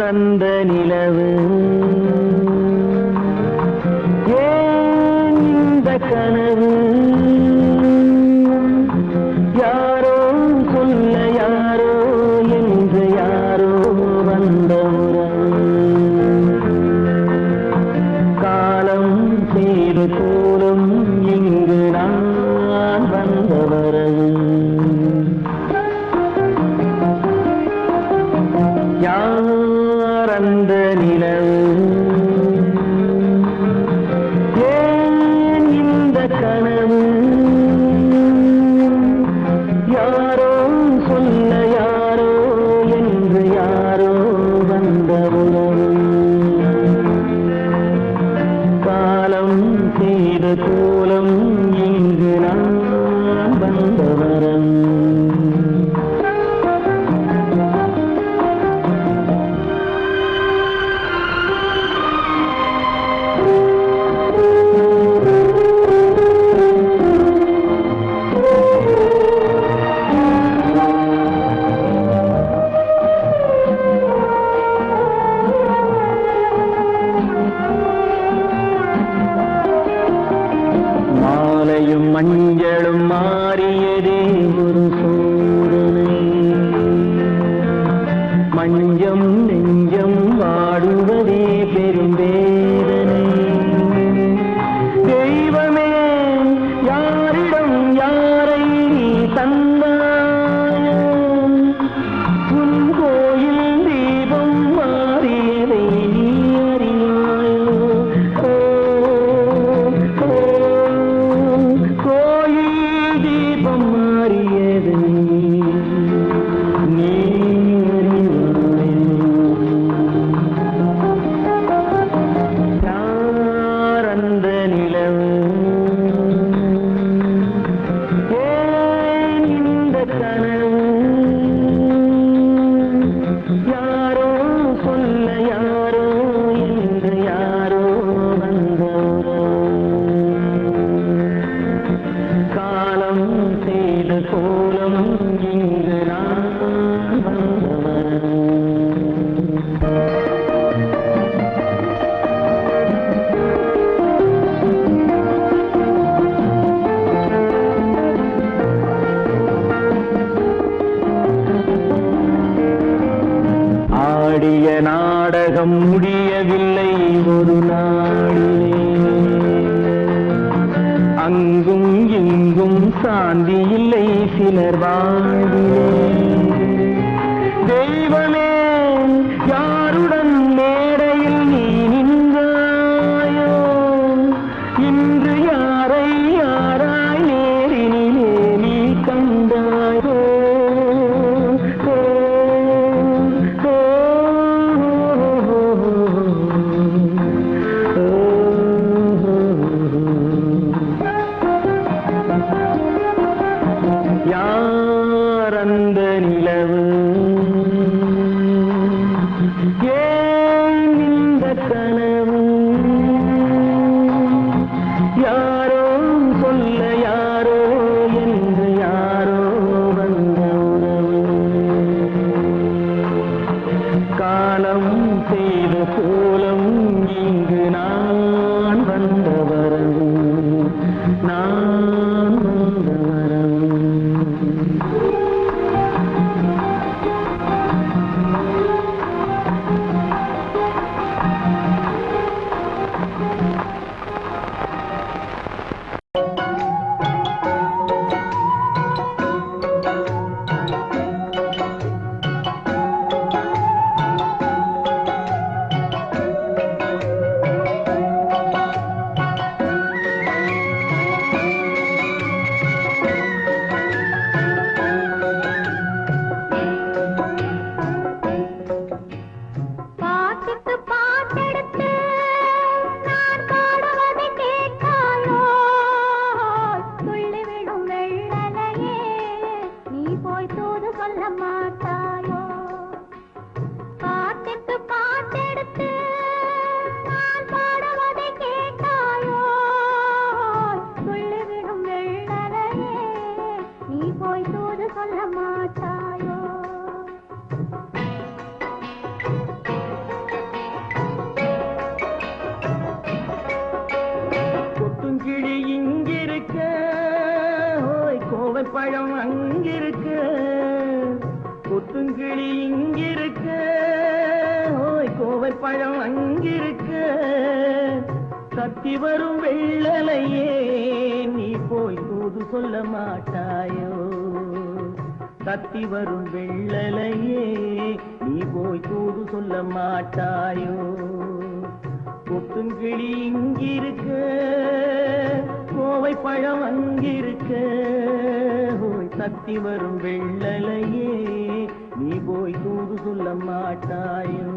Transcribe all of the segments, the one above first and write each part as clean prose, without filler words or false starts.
அந்த நிலவு ஏன் இந்த கனவு யாரோ சொல்ல யாரோ என்று யாரோ வந்த காலம் செய்து கூறும் இங்கு நான் வந்தவரவு யார் அந்த நிலவு ஏன் இந்த கனவு யாரோ சொல்ல யாரோ என்று யாரோ வந்த உறவு காலம் செய்த கோலம் இங்கு நான் வந்தவரம் மாலையும் மஞ்சளும் மாறியதே ஒரு சோதனை மஞ்சம் நெஞ்சம் வாடுவதே பெரும் வேதனை தெய்வமே யாரிடம் யாரை நீ தந்தாயோ உன் கோயில் தீபம் மாறியதை நீ அறியாயோ கோயில் தீபம் மாறியதை நீ யார் அந்த நிலவு ஏன் இந்த கனவு யாரோ சொல்ல யாரோ என்று யாரோ வந்த காலம் செய்த கோலம் இங்கு நான் வந்தவன் ஆடிய நாடகம் முடியவில்லை ஒரு நாளிலே அங்கும் இங்கும் சாந்தி இல்லை சிலர் வாழ்விலே தெய்வமே யாருடன் மேடையில் நீ நின்றாயோ இன்று யாரை யாராய் நேரினிலே நீ கண்டாயோ யார் அந்த நிலவு பழம் அங்கிருக்க, கொத்துங்கிளி இங்கிருக்க, ஓய் கோவை பழம் அங்கிருக்க, தத்தி வரும் வெள்ளலையே நீ போய் தூது சொல்ல மாட்டாயோ? தத்தி வரும் வெள்ளலையே நீ போய் தூது சொல்ல மாட்டாயோ? கொத்துங்கிளி இங்கிருக்க, கோவை பழம் அங்கிருக்க, ஓய் தத்தி வரும் வெள்ளலையே நீ போய் தூது சொல்ல மாட்டாயோ?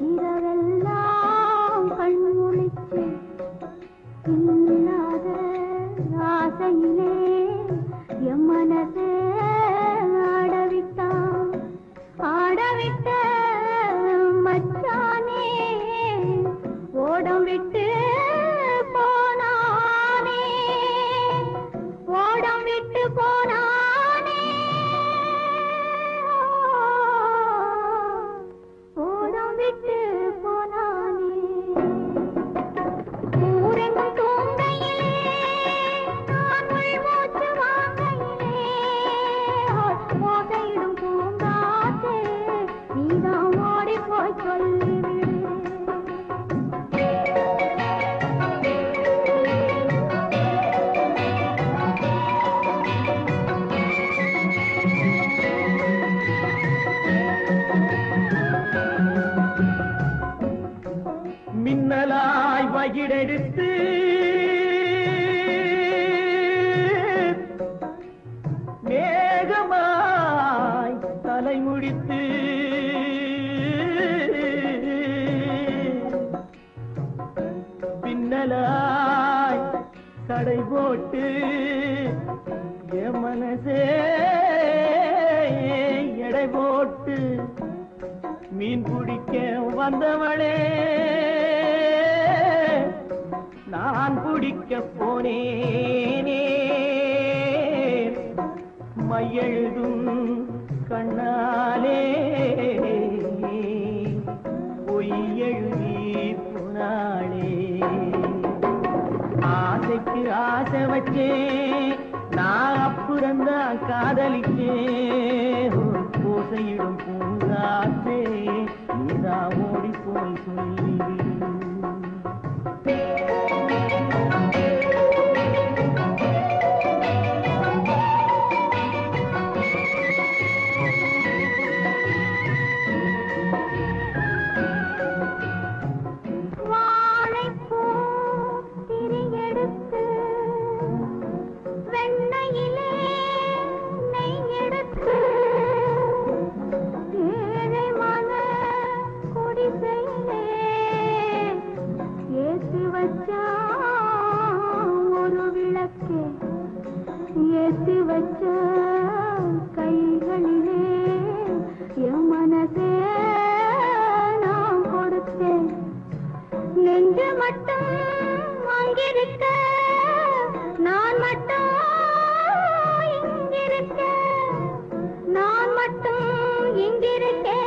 இரவெல்லாம் கண்முழிச்சு இல்லாத ஆசையிலே என் மனசே ஆடவிட்டான். ஆடவிட்ட மச்சானே ஓடம் விட்டு போனானே, ஓடம் விட்டு போனானே, விட்டு போனானே. ஊரெங்கும் தூங்கையிலே நான் மூச்சு வாங்கையிலே ஓசையிடும் பூங்காற்றே நீதான் ஓடி போய் சொல்லிவிடு. மின்னலாய் வகிடெடுத்து மேகமாய் தலைமுடித்து பின்னலாய் கடை போட்டு என் மனசே எடை போட்டு மீன் பிடிக்க வந்தவளே நான் பிடிக்க போனேனே. மையெழுதும் கண்ணாலே பொய் எழுதி போனாளே. ஆசைக்கு ஆசை வச்சேன் நான் அப்புறந்தான் காதலிச்சேன். ஓசையிடும் பூங்காற்றே நீதான் ஓடி போய் சொல்லிவிடு. ஏத்தி வச்ச கைகளிலே என் மனசே நான் கொடுத்தேன். நெஞ்சு மட்டும் அங்கிருக்க, நான் மட்டும் இங்கிருக்க, நான் மட்டும் இங்கிருக்கேன்.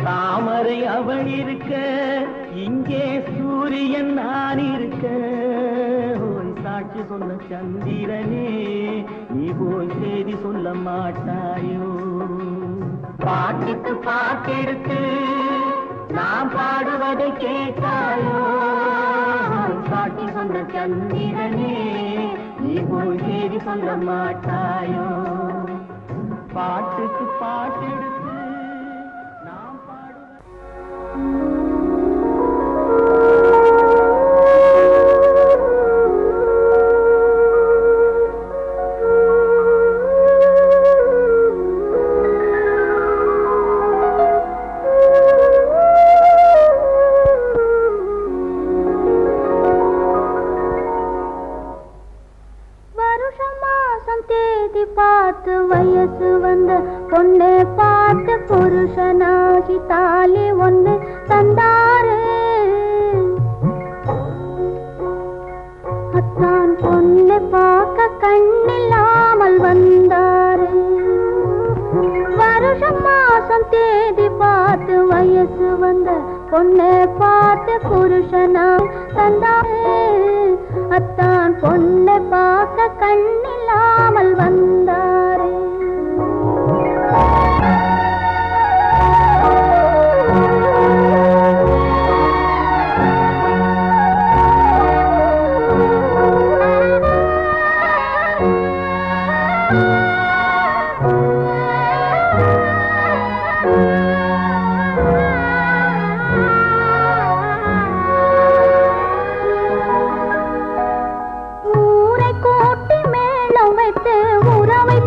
தாமரை அவள் இருக்க, இங்கே சூரியன் நான் இருக்க, ஓய் சாட்சி சொன்ன சந்திரனே நீ போய் செய்தி சொல்ல மாட்டாயோ? பாட்டுக்கு பாட்டெடுத்து நான் பாடுவதை கேட்டாயோ? சாட்சி சொன்ன சந்திரனே நீ போய் செய்தி சொல்ல மாட்டாயோ? பாட்டுக்கு பாட்டெடுத்து பார்த்து வயசு வந்த பொண்ணை பார்த்து புருஷனாகி தாலி ஒண்ணு தந்தாரு. அத்தான் பொண்ணை பார்க்க கண்ணில்லாமல் வந்தாரு. வருஷம் மாசம் தேதி பார்த்து வயசு வந்த பொண்ணை பார்த்து புருஷனாய் தந்தாரு. அத்தான் பொண்ணை பார்க்க கண்ணில்லாமல் வந்தாரு. ஊரை கூட்டி மேளம் வைத்து உறவை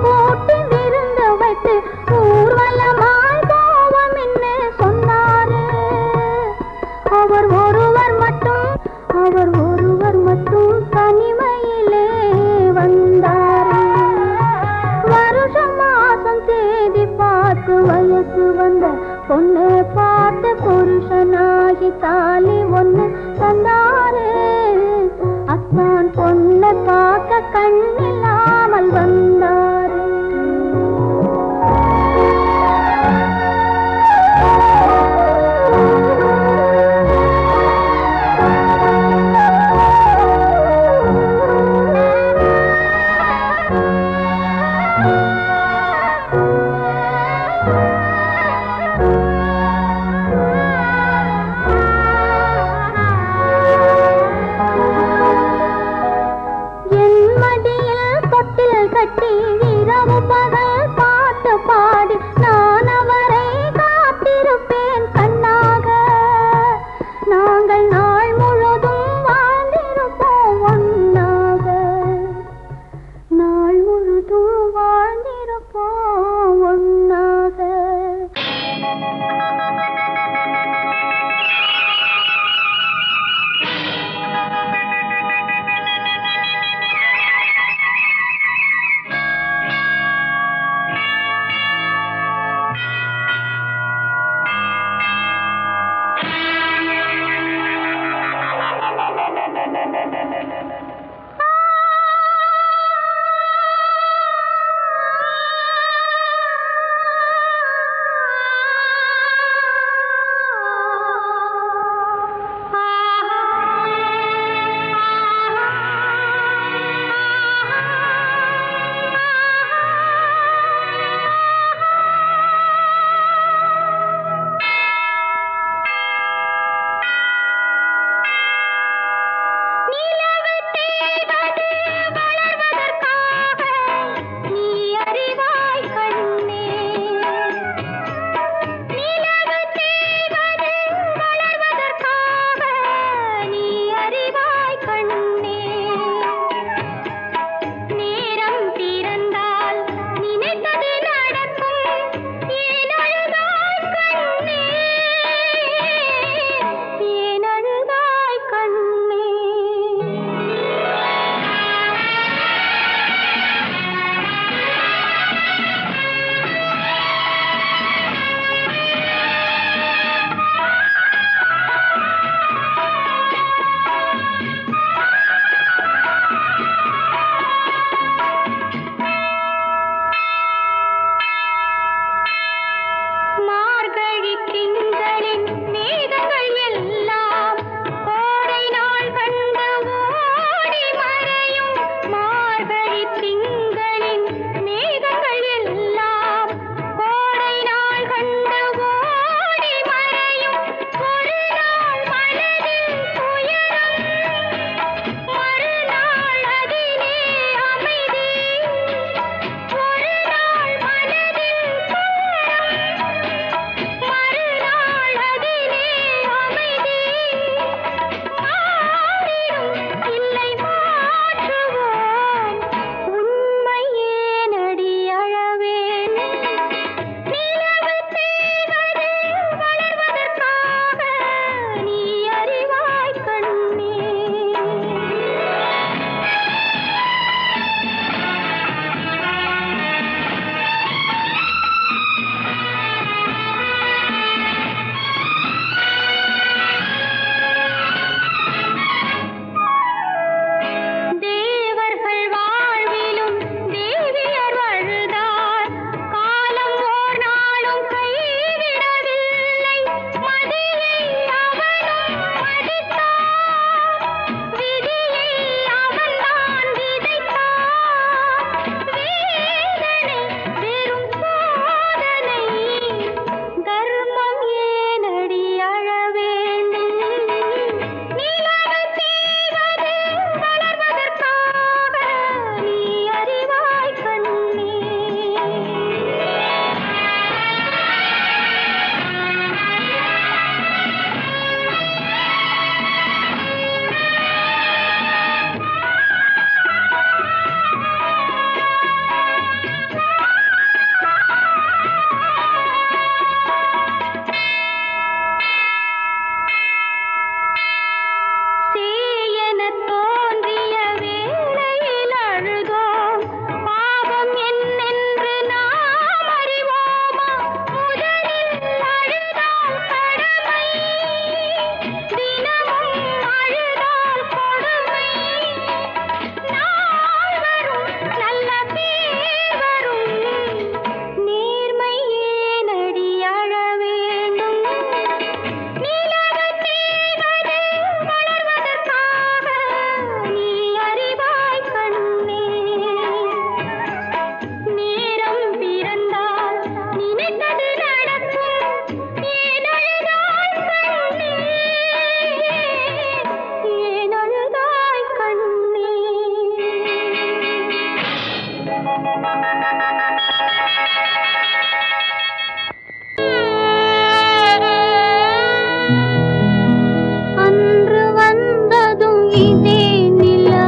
இதே நிலா,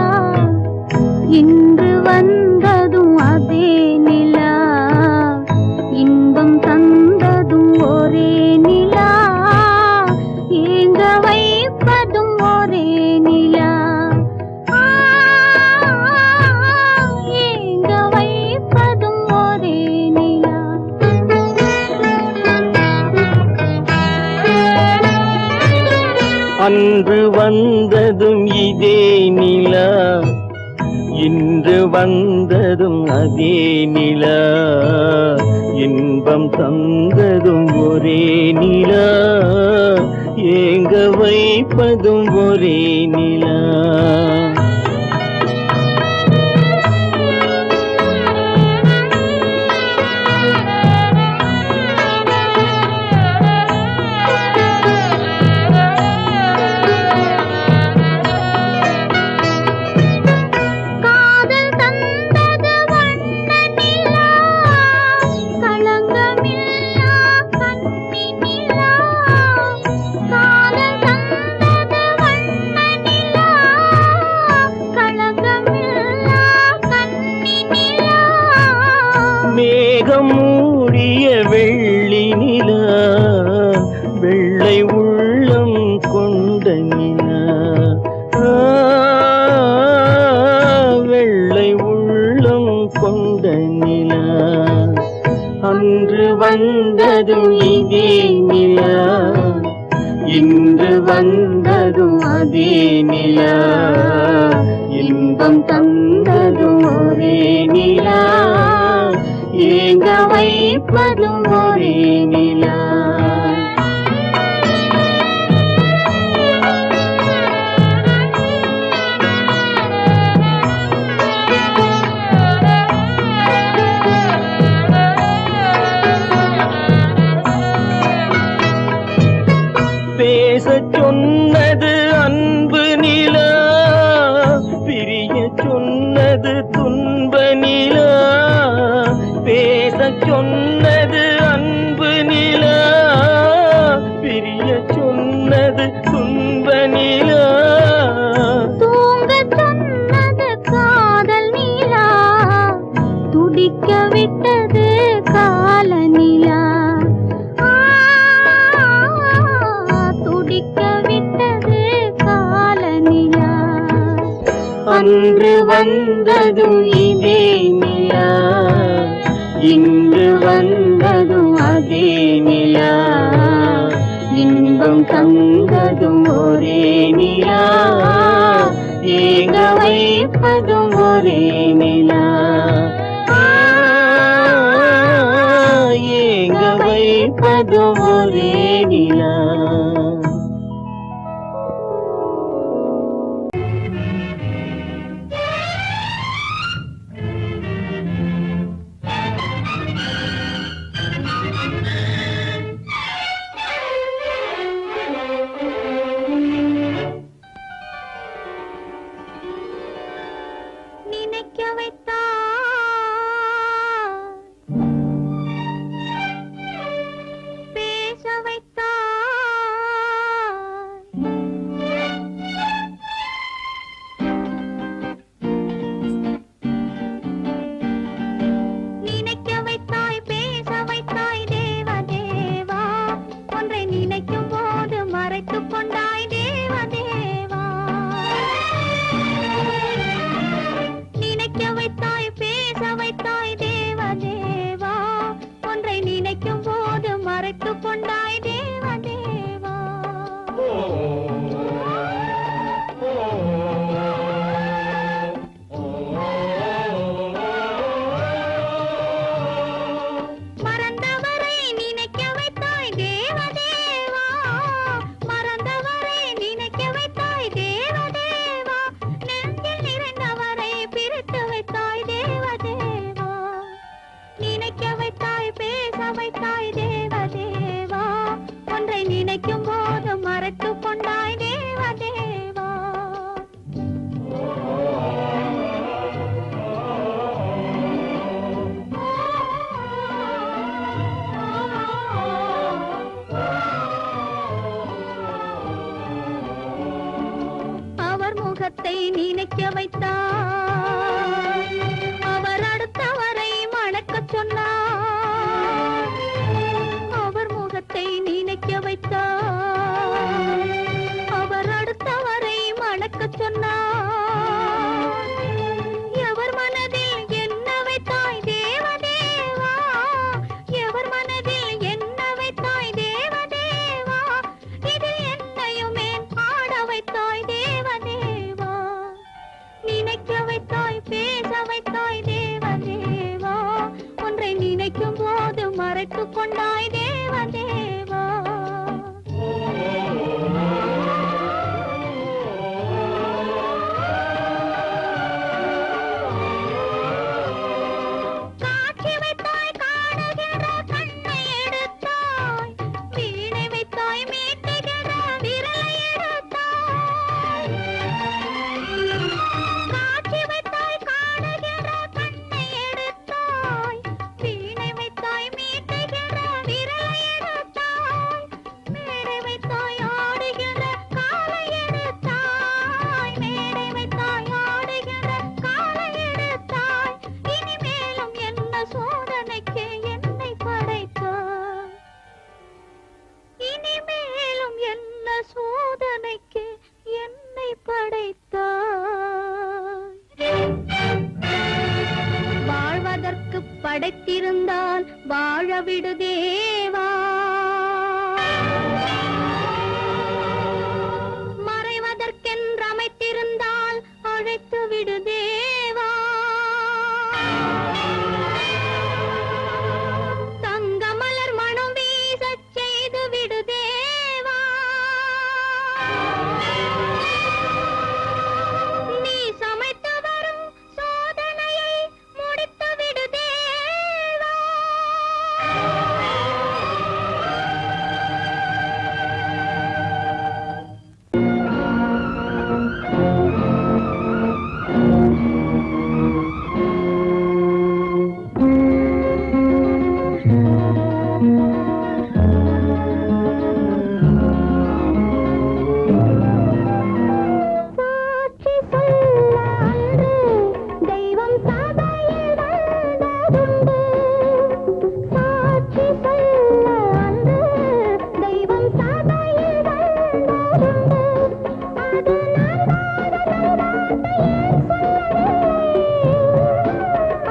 இன்று வந்ததும் அதே நிலா, இன்பம் தந்ததும் ஒரே நிலா, ஏங்க வைப்பதும் ஒரே நிலா, ஏங்க வைப்பதும் ஒரே நிலா. அன்று வந்ததும் இதே நிலா, இன்று வந்ததும் அதே நிலா, இன்பம் தந்ததும் ஒரே நிலா, ஏங்க வைப்பதும் ஒரே நிலா. மேகம் மூடிய வெள்ளி நிலா, வெள்ளை உள்ளம் கொண்ட நிலா, வெள்ளை உள்ளம் கொண்ட நிலா. அன்று வந்ததும் இதே நிலா, இன்று வந்ததும் அதே நிலா, இன்பம் தந்ததும் ஒரே நிலா, ஏங்க வைப்பதும் ஒரே நிலா. பேசச் சொன்னது அன்பு நிலா, பிரிய சொன்னது துன்ப நிலா, பேசச் சொன்னது அன்பு நிலா, பிரிய சொன்னது துன்ப நிலா, தூங்கச் சொன்னது காதல் நிலா, துடிக்க விட்டது கால நிலா, துடிக்க விட்டது கால நிலா. அன்று வந்ததும் இதே நிலா, இன்று வந்ததும் அதே நிலா, இன்பம் தந்ததும் ஒரே நிலா, ஏங்க வைப்பதும் ஒரே நிலா, ஏங்க வைப்பதும் ஒரே நிலா. நினைக்க முகத்தை நினைக்க வைத்தார், அவர் அடுத்தவரை மணக்கச் சொன்னார். அவர் முகத்தை நினைக்க வைத்தார், அவர் அடுத்தவரை மணக்கச் சொன்னார். எவர் மனதில் என்ன வைத்தாய் தேவதேவா, எவர் மனதில் என்ன வைத்தாய் தேவதேவா, இதில் என்னையுமே ஆட வைத்தாய் தேவதேவா. நினைக்க வைத்தாய் பேச வைத்தாய் தேவதேவா, ஒன்றை நினைக்கும் போது மறைத்துக் கொண்டாய் தேவதேவா. காட்சி வைத்தாய் காணுகிற கண்ணை எடுத்தாய், வீணை வைத்தாய் மீட்டுகிற விரலை எடுத்தாய். காட்சி வைத்தாய் காணுகிற கண்ணை எடுத்தாய், வீணை வைத்தாய் மீட்டுகிற விரலை எடுத்தாய். மேடை வைத்தாய் ஆடுகிற காலை எடுத்தாய், மேடை வைத்தாய் ஆடுகிற காலை எடுத்தாய். இனிமேலும் என்ன சோதனைக்கு என்னை படைத்தாய், இனிமேலும் என்ன சோதனைக்கு என்னை படைத்தாய். வாழ்வதற்கு படைத்திருந்தால் வாழ விடு தேவா, மறைவதற்கென்று அமைத்திருந்தால் அழைத்து விடு தேவா. தங்கமலர் மனம் வீசச் செய்து விடு தேவா. நீ சமைத்து வரும் சோதனையை முடித்து விடு தேவா. சாட்சி சொல்ல அன்று தெய்வம் சபையில் வந்ததுண்டு, சாட்சி சொல்ல அன்று தெய்வம் சபையில் வந்ததுண்டு. அது நான் வாழ வார்த்தை ஏன் சொல்லவில்லை,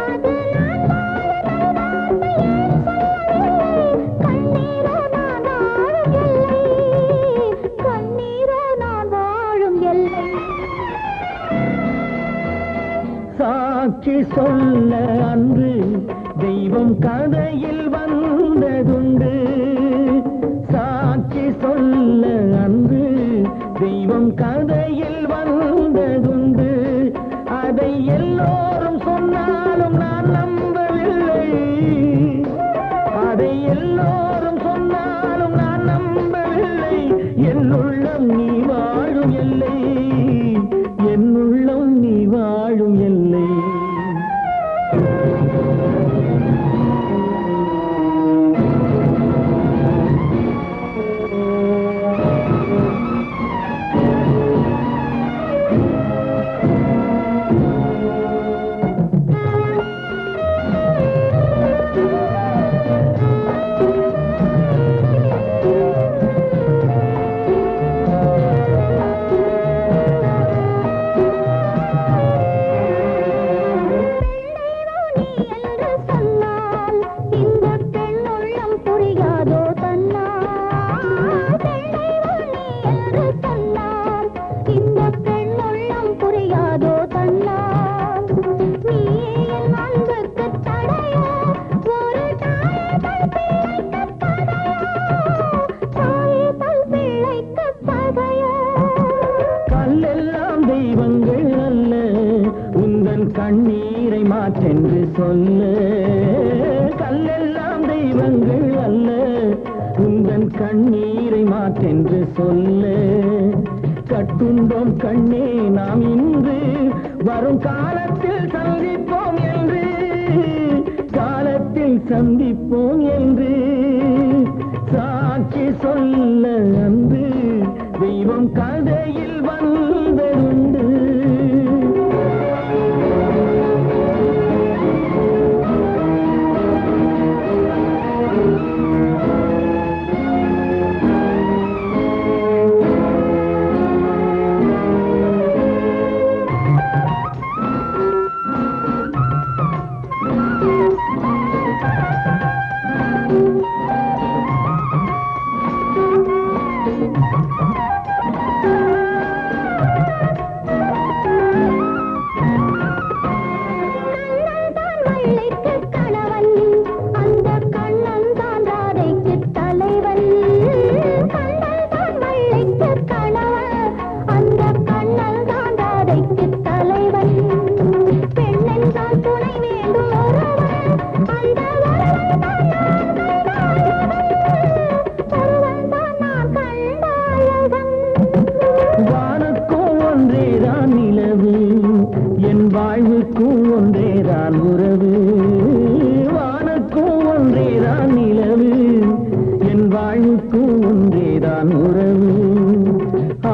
அது நான் வாழ வார்த்தை ஏன் சொல்லவில்லை. கண்ணீரோ நான் வாழும் எல்லை, கண்ணீரோ நான் வாழும் எல்லை. சாட்சி சொல்ல அன்று தெய்வம் கதையில் வந்ததுண்டு, சாட்சி சொல்ல அன்று தெய்வம் கதையில் வந்ததுண்டு. அதை எல்லோரும் சொன்னாலும் நான் நம்பவில்லை, அதை எல்லோரும் சொன்னாலும் நான் நம்பவில்லை. என் உள்ளம் நீ வாழும் எல்லை, என் உள்ளம் நீ வாழும் எல்லை. கண்ணீரை மாற்றென்று சொல்ல, கல்லெல்லாம் தெய்வங்கள் அல்ல, உந்தன் கண்ணீரை மாற்றென்று சொல்ல. கட்டுண்டோம் கண்ணே நாம் இன்று, வரும் காலத்தில் சந்திப்போம் என்று, காலத்தில் சந்திப்போம் என்று சாட்சி சொல்ல அன்று தெய்வம் கதையில் வந்ததுண்டு. தந்தைக்கு தலைவன் பெண்ணென்றால் துணை வேண்டும் ஒருவன் அந்த ஒருவன் தான் நான் கண்ட அழகன் வானுக்கும் ஒன்றேதான் நிலவு என் வாழ்வுக்கும் ஒன்றேதான் உறவு வானுக்கும் ஒன்றேதான் நிலவு என் வாழ்வுக்கும் ஒன்றேதான் உறவு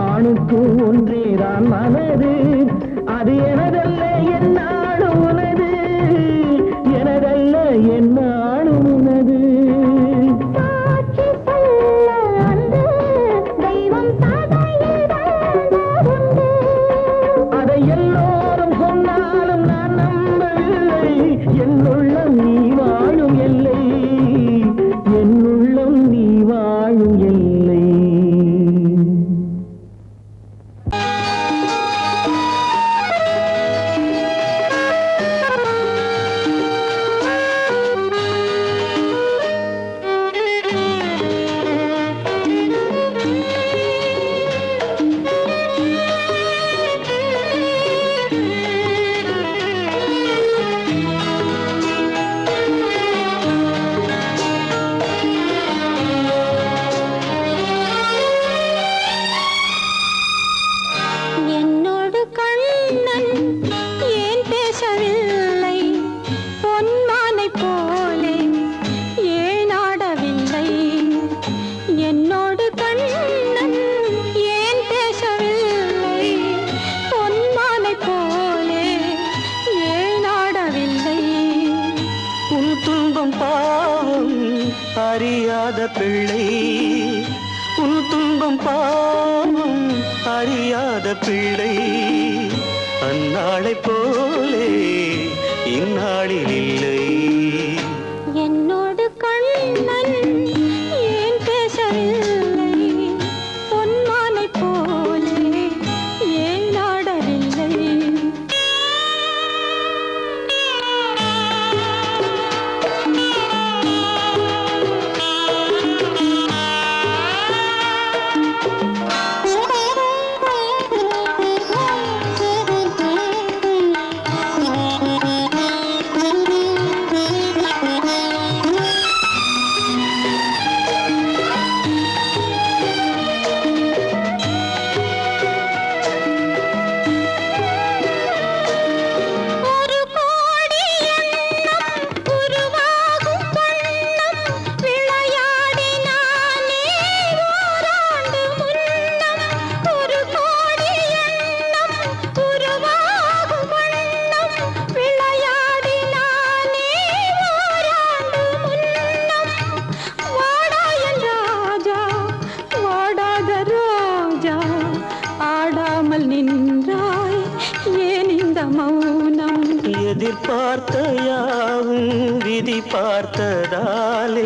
ஆணுக்கும் ஒன்றேதான் மனது அது எனதல்ல என்னாலும் உனது எனதல்ல என்னாலும் உனது சாட்சி சொல்ல அன்று தெய்வம் சாதையில் வந்ததுண்டு அதை எல்லோரும் சொன்னாலும் நான் நம்பவில்லை என்னுள்ளம் நீ வாழும் எல்லை என்னுள்ளம் நீ வாழும் எல்லை என்னோடு கண்ணன் ஏன் பேசவில்லை பொன்மானை போலே ஏன் ஆடவில்லை என்னோடு கண்ணன் ஏன் பேசவில்லை பொன்மானை போலே ஏன் ஆடவில்லை உன் துன்பம் பாவம் அறியாத பிள்ளை உன் துன்பம் பாவம் அறியாத பிள்ளை அந்நாளை போலே இந்நாளில் இல்லை என்னோடு கண்ணன் ஏன் பேசவில்லை பொன்மானை போலே ஏன் ஆடவில்லை ஒரு கோடி எண்ணம் உருவாகும் வண்ணம் விளையாடினானே ஓராண்டு முன்னம் ஒரு கோடி எண்ணம் உருவாகும் வண்ணம் விளையாடினானே ஓராண்டு முன்னம் வாடா என் ராஜா வாடாத ரோஜா ஆடாமல் நின்றாய் ஏன் இந்த மௌனம் எதிர்பார்த்த யாவும் விதி பார்த்ததாலே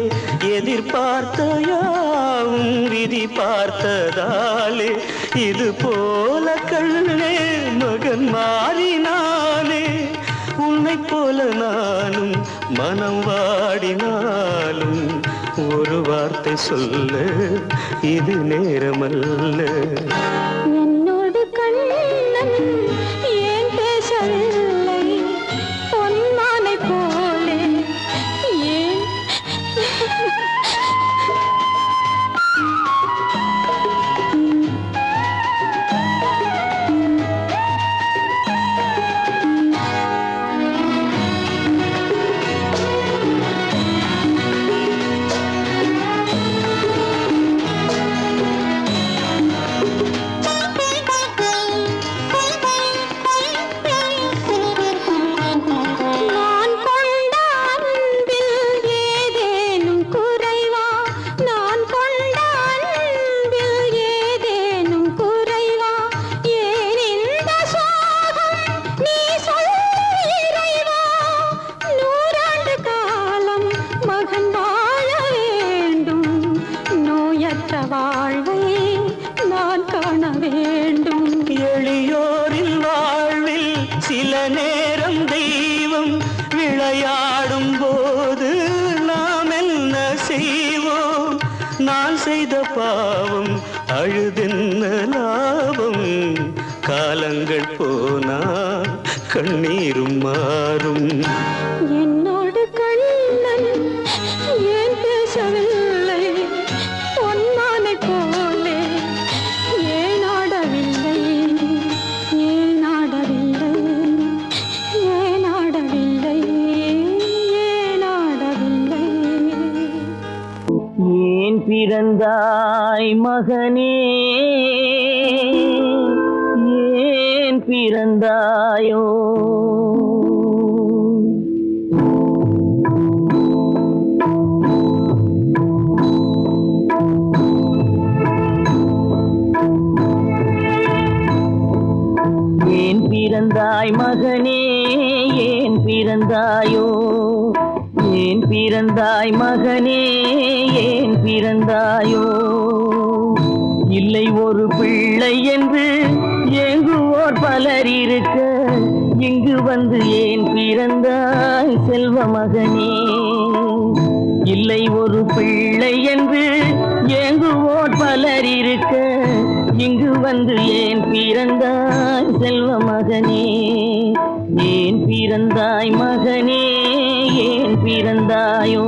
எதிர்பார்த்த யாவும் விதி பார்த்ததாலே இது போல கண்ணே மகன் மாறினானே உன்னை போல நானும் மனம் வாடினாலும் ஒரு வார்த்தை சொல்ல இது நேரமல்ல என்னோடு கண்ணன் ஏன் பேசவில்லை பொன்மானை போலே ஏன் போனால் கண்ணீரும் மாறும். என்னோடு கண்ணன் ஏன் பேசவில்லை, பொன்மானை போலே ஏன் ஆடவில்லை, ஏன் ஆடவில்லை, ஏன் ஆடவில்லை, ஏன் ஆடவில்லை. ஏன் பிறந்தாய் மகனே, ஏன் பிறந்தாயோ? ஏன் பிறந்தாய் மகனே, ஏன் பிறந்தாயோ? ஏன் பிறந்தாய் மகனே, ஏன் பிறந்தாயோ? இல்லை ஒரு பிள்ளை என்று ஏங்குவோர் பலர் இருக்க, இங்கு வந்து ஏன் பிறந்தாய் செல்வ மகனே? இல்லை ஒரு பிள்ளை என்று ஏங்குவோர் பலர் இருக்க, இங்கு வந்து ஏன் பிறந்தாய் செல்வ மகனே? ஏன் பிறந்தாய் மகனே, ஏன் பிறந்தாயோ?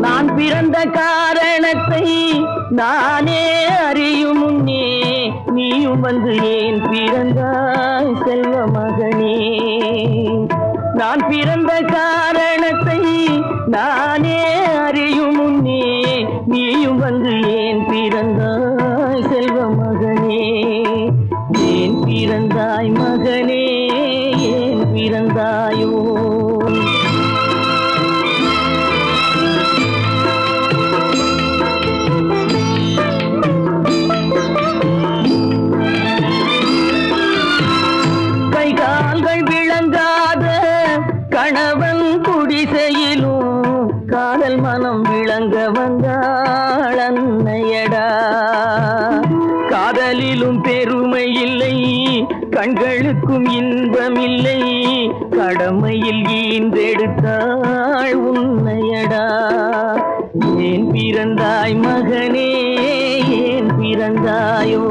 நான் பிறந்த காரணத்தை நானே அறியும் முன்னே, நீயும் வந்து ஏன் பிறந்தாய் செல்வ மகனே? நான் பிறந்த காரணத்தை நானே அறியும் முன்னே, நீயும் வந்து ஏன் பிறந்தாய் செல்வ மகனே? ஏன் பிறந்தாய் மகனே, ஏன் பிறந்தாயோ? கைகால்கள் விளங்காத கணவன் குடிசையிலும் காதல் மனம் விளங்க வந்தாள் அன்னையடா. காதலிலும் பெருமை இல்லை, கண்களுக்கும் இன்பமில்லை, கடமையில் ஈன்றெடுத்தாள் உன்னையடா. ஏன் பிறந்தாய் மகனே, ஏன் பிறந்தாயோ?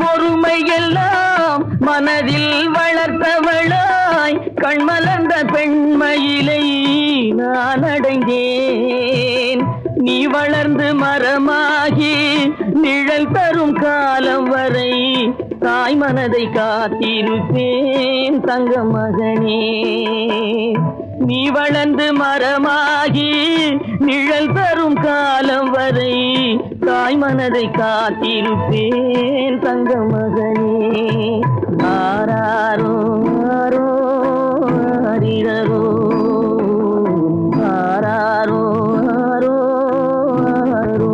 பொறுமையெல்லாம் மனதில் வளர்த்தவளாய் கண்மலர்ந்த பெண்மயிலை நான் அடைந்தேன். நீ வளர்ந்து மரமாகி நிழல் தரும் காலம் வரை தாய் மனதை காத்திருப்பேன் தங்க மகனே. நீ வளர்ந்து மரமாகி நிழல் தரும் காலம் வரை தாய் மனதை காத்திருப்பேன் தங்க மகனே. ஆராரோ ஆரோ ஆரிரரோ, ஆராரோ ஆரோ ஆரோ.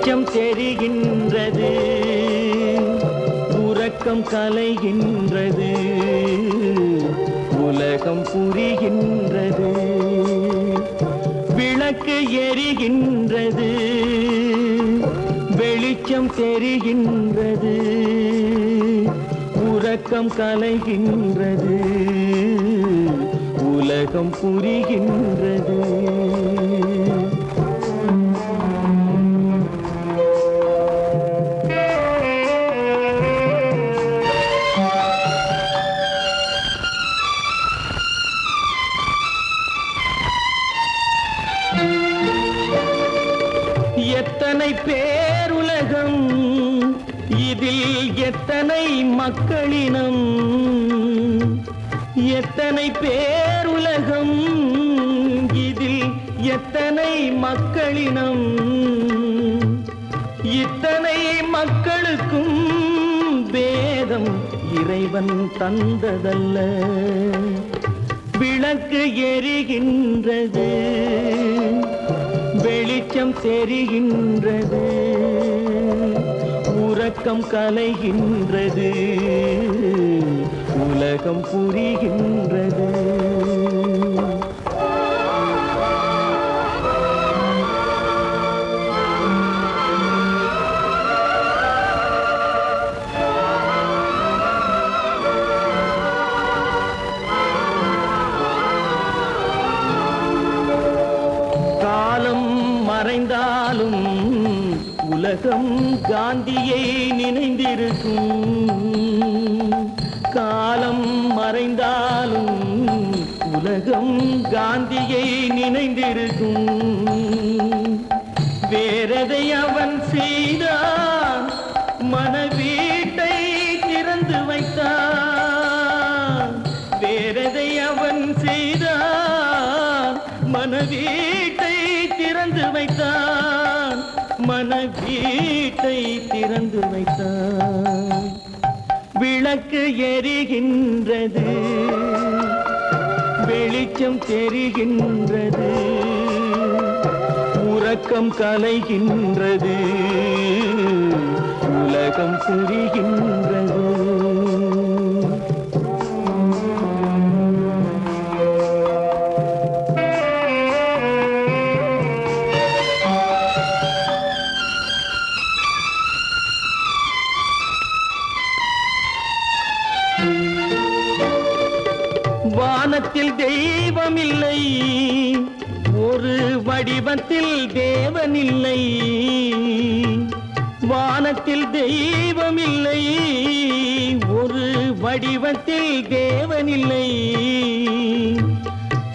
வெளிச்சம் தெரிகின்றது, உறக்கம் கலைகின்றது, உலகம் புரிகின்றது. விளக்கு எரிகின்றது, வெளிச்சம் தெரிகின்றது, உறக்கம் கலைகின்றது, உலகம் புரிகின்றது. எத்தனை பேருலகம், இதில் எத்தனை மக்களினம், எத்தனை பேருலகம், இதில் எத்தனை மக்களினம். இத்தனை மக்களுக்கும் வேதம் இறைவன் தந்ததல்ல. விளக்கு எரிகின்றது, வெளிச்சம் தெரிகின்றது, உறக்கம் கலைகின்றது, உலகம் புரிகின்றது. காலம் மறைந்தாலும் உலகம் காந்தியை நினைந்திருக்கும். காலம் மறைந்தாலும் உலகம் காந்தியை நினைந்திருக்கும். வேறதை அவன் செய்தான், மனவீட்டை திறந்து வைத்தான். வேறதை அவன் செய்தான், மனவீட்டை திறந்து வைத்தான், மனவீட்டை திறந்து வைத்தான். விளக்கு எரிகின்றது, வெளிச்சம் தெரிகின்றது, உறக்கம் கலைகின்றது, உலகம் புரிகின்றது. வானத்தில் தெய்வமில்லை, ஒரு வடிவத்தில் தேவனில்லை. வானத்தில் தெய்வமில்லை, ஒரு வடிவத்தில் தேவனில்லை.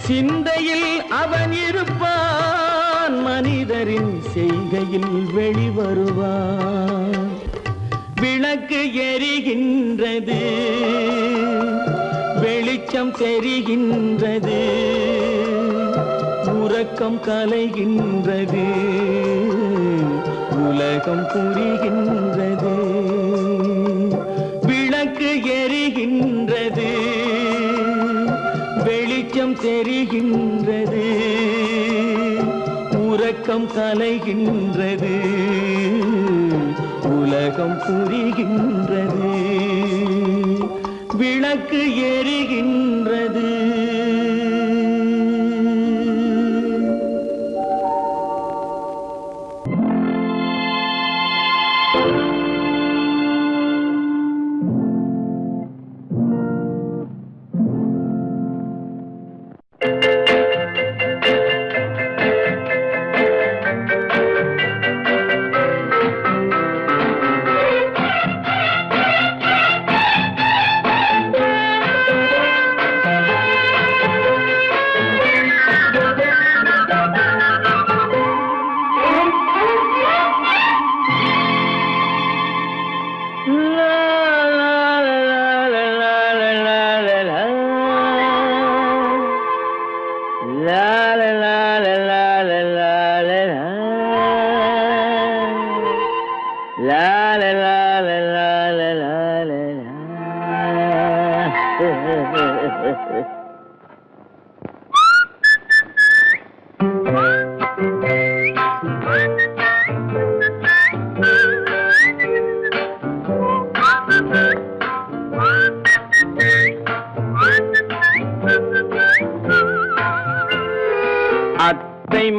சிந்தையில் அவன் இருப்பான், மனிதரின் செய்கையில் வெளிவருவான். விளக்கு எரிகின்றது, வெளிச்சம் தெரிகின்றது, உறக்கம் கலைகின்றது, உலகம் புரிகின்றது. விளக்கு எரிகின்றது, வெளிச்சம் தெரிகின்றது, உறக்கம் கலைகின்றது, உலகம் புரிகின்றது. விளக்கு எரிகின்றது.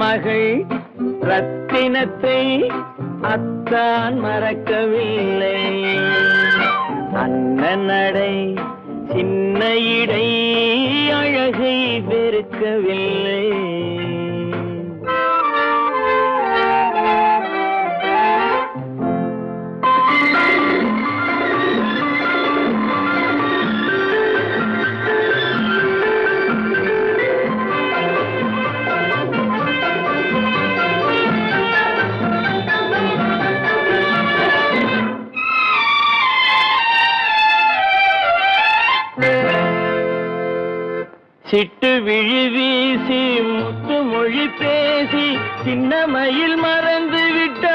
மகள் ரத்தினத்தை அத்தான் மறக்கவில்லை. அண்ணன் நடை சின்ன இடை அழகை வெறுக்கவில்லை. சிட்டு விழி வீசி முத்து மொழி பேசி சின்னமையில் மறந்து விட்டார்.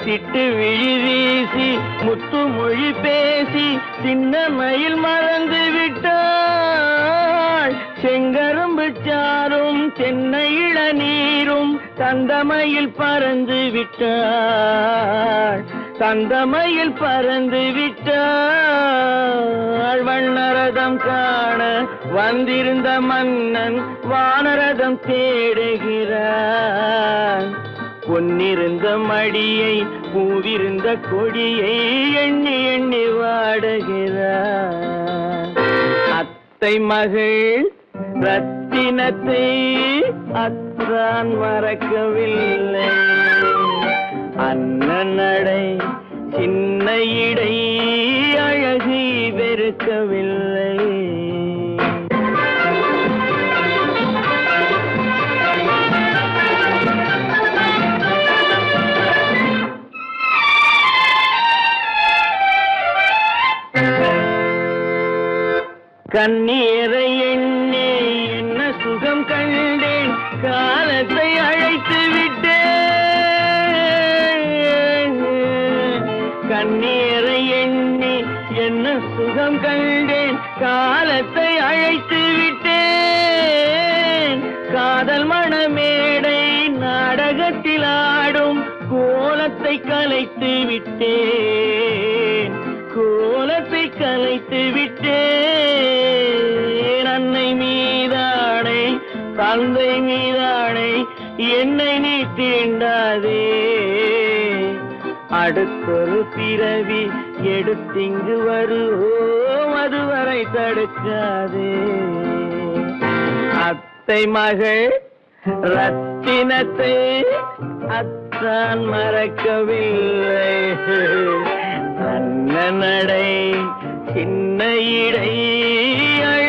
சிட்டு விழி வீசி முத்து மொழி பேசி சின்னமையில் மறந்து விட்டாள். செங்கரும்பு சாரும் தென்னை இளநீரும் தந்தமையில் பறந்து விட்டாள். தந்தமையில் பறந்து விட்டாள். வண்ணரதம் காண வந்திருந்த மன்னன் வானரதம் தேடுகிறான். பொன்னிருந்த மடியை பூவிருந்த கொடியை எண்ணி எண்ணி வாடுகிறான். அத்தை மகள் ரத்தினத்தை அத்தான் மறக்கவில்லை. அண்ணன் நடை சின்ன இடை அழகை வெறுக்கவில்லை. கண்ணீரை எண்ணி என்ன சுகம் கண்டேன், காலத்தை அழைத்து விட்டேன். கண்ணீரை எண்ணி என்ன சுகம் கண்டேன், காலத்தை அழைத்து விட்டேன். காதல் மணமேடை நாடகத்தில் ஆடும் கோலத்தை கலைத்து விட்டேன். கோலத்தை கலைத்து விட்டேன். அன்னை மீதானை தந்தை மீதானை என்னை நீ தீண்டாதே. அடுத்தொரு பிறவி எடுத்திங்கு வருவோம், அதுவரை தடுக்காதே. அத்தை மகள் ரத்தினத்தை அத்தான் மறக்கவில்லை. அண்ணன் நடை சின்ன இடை அழ